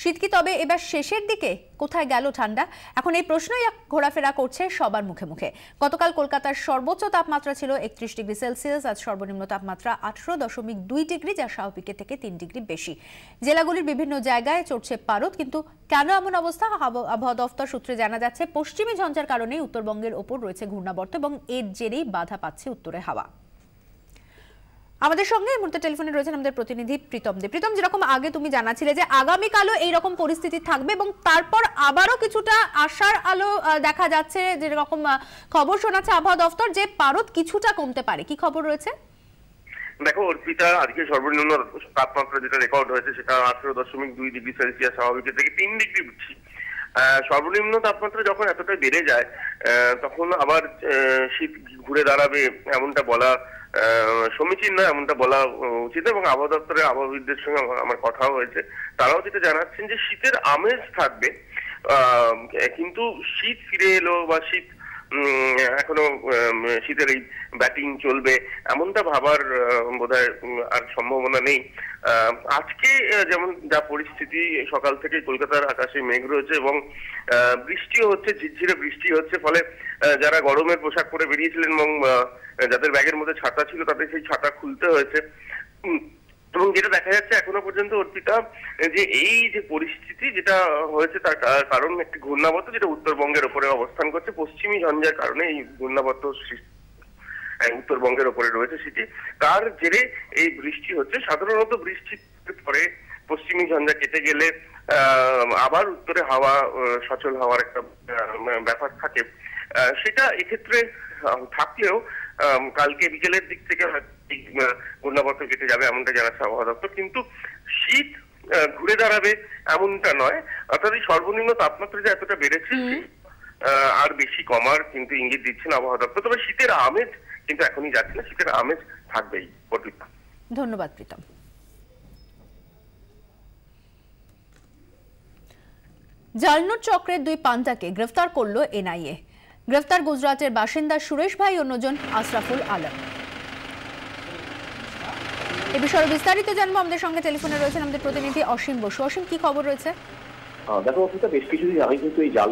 শীত কি তবে এবার শেষের দিকে? কোথায় গেল ঠান্ডা? এখন এই প্রশ্নই ঘোরাফেরা করছে সবার মুখে মুখে। গতকাল কলকাতার সর্বোচ্চ তাপমাত্রা ছিল ৩১ ডিগ্রি সেলসিয়াস। আজ সর্বনিম্ন তাপমাত্রা ১৮.২ ডিগ্রি, যা স্বাভাবিকের থেকে ৩ ডিগ্রি বেশি। জেলাগুলির বিভিন্ন জায়গায় চড়ছে পারদ। কিন্তু কেন এমন অবস্থা? আবহাওয়া দফতর সূত্রে জানা যাচ্ছে, পশ্চিমী ঝঞ্ঝার কারণে উত্তরবঙ্গের ওপর রয়েছে ঘূর্ণাবর্ত এবং এর জেরেই বাধা পাচ্ছে উত্তরে হাওয়া। আমাদের সঙ্গে এই মুহূর্তে টেলিফোনে রয়েছেন আমাদের প্রতিনিধি প্রীতম দে। প্রীতম, যেরকম আগে তুমি জানাছিলে যে আগামীকালও এইরকম পরিস্থিতি থাকবে এবং তারপর আবারও কিছুটা আশার আলো দেখা যাচ্ছে, যেরকম খবর শোনাচ্ছে আবহাওয়া দফতর, যে পারদ কিছুটা কমতে পারে। কি খবর রয়েছে? দেখো অর্পিতা, আজকে সর্বনিম্ন তাপমাত্রা যেটা রেকর্ড হয়েছে সেটা 18.2 ডিগ্রি সেলসিয়াস, স্বাভাবিকের থেকে 3 ডিগ্রি বেশি। সর্বনিম্ন তাপমাত্রা যখন এতটাই বেড়ে যায় তখন আবার শীত ঘুরে দাঁড়াবে এমনটা বলা সমীচীন নয়, এমনটা বলা উচিত। এবং আবহাওয়া দপ্তরের আবহাওয়াবিদদের সঙ্গে আমার কথাও হয়েছে, তারাও যেটা জানাচ্ছেন যে শীতের আমেজ থাকবে, কিন্তু শীত ফিরে এলো বা শীত এখনো শীতের এই ব্যাটিং চলবে এমনটা ভাবার বোধহয় আর সম্ভাবনা নেই। আজকে যেমন যা পরিস্থিতি, সকাল থেকে কলকাতার আকাশে মেঘ রয়েছে এবং বৃষ্টিও হচ্ছে, ঝিরঝিরে বৃষ্টি হচ্ছে। ফলে যারা গরমের পোশাক পরে বেরিয়েছিলেন এবং যাদের ব্যাগের মধ্যে ছাতা ছিল তাদের সেই ছাতা খুলতে হয়েছে। এবং যেটা দেখা যাচ্ছে এখনো পর্যন্ত অর্পিতা, যে এই যে পরিস্থিতি যেটা হয়েছে তার কারণ একটি ঘূর্ণাবর্ত যেটা উত্তরবঙ্গের ওপরে অবস্থান করছে। পশ্চিমী ঝঞ্ঝার কারণে এই ঘূর্ণাবর্ত উত্তরবঙ্গের ওপরে রয়েছে, সেটি তার জেরে এই বৃষ্টি হচ্ছে। সাধারণত বৃষ্টির পরে পশ্চিমী ঝঞ্ঝা কেটে গেলে আবার উত্তরে হাওয়া সচল হওয়ার একটা ব্যাপার থাকে, সেটা এক্ষেত্রে থাকলেও কালকে বিকেলের দিক থেকে ঘূর্ণাবর্ত কেটে যাবে এমনটা জানাচ্ছে আবহাওয়া দপ্তর। কিন্তু শীত ঘুরে দাঁড়াবে এমনটা নয়, অর্থাৎ এই সর্বনিম্ন তাপমাত্রা যে এতটা বেড়েছে আর বেশি কমার কিন্তু ইঙ্গিত দিচ্ছেন আবহাওয়া দপ্তর। তবে শীতের আমেজ কিন্তু এখনই যাচ্ছে না, শীতের আমেজ থাকবেই। ধন্যবাদ প্রীতম। জালনোট চক্রের 2 পান্তাকে গ্রেফতার করলো এনআইএ। গ্রেফতার গুজরাটের বাসিন্দা সুরেশ ভাই, অন্যজন আশরাফুল আলম। এ বিষয়ে বিস্তারিত জানবো। আমাদের সঙ্গে টেলিফোনে রয়েছেন আমাদের প্রতিনিধি অসীম বসু। অসীম, কি খবর রয়েছে? দেখো অর্পিতা, বেশ কিছুদিন আগে কিন্তু এই জাল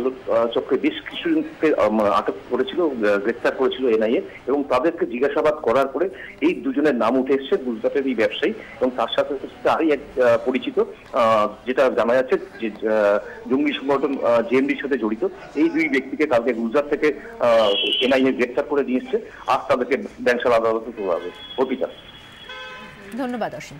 চক্রে বেশ কিছুজনকে আটক করেছিল, গ্রেফতার করেছিল এনআইএ, এবং তাদেরকে জিজ্ঞাসাবাদ করার পরে এই দুজনের নাম উঠে এসছে, গুজরাটের এই ব্যবসায়ী এবং তার সাথে আরই এক পরিচিত, যেটা জানা যাচ্ছে যে জঙ্গি সংগঠন জেএমডির সাথে জড়িত। এই 2 ব্যক্তিকে কালকে গুজরাট থেকে এনআইএ গ্রেফতার করে নিয়ে এসছে। আজ তাদেরকে ব্যাংশাল আদালতে তোলা হবে। অর্পিতা, ধন্যবাদ অসীম।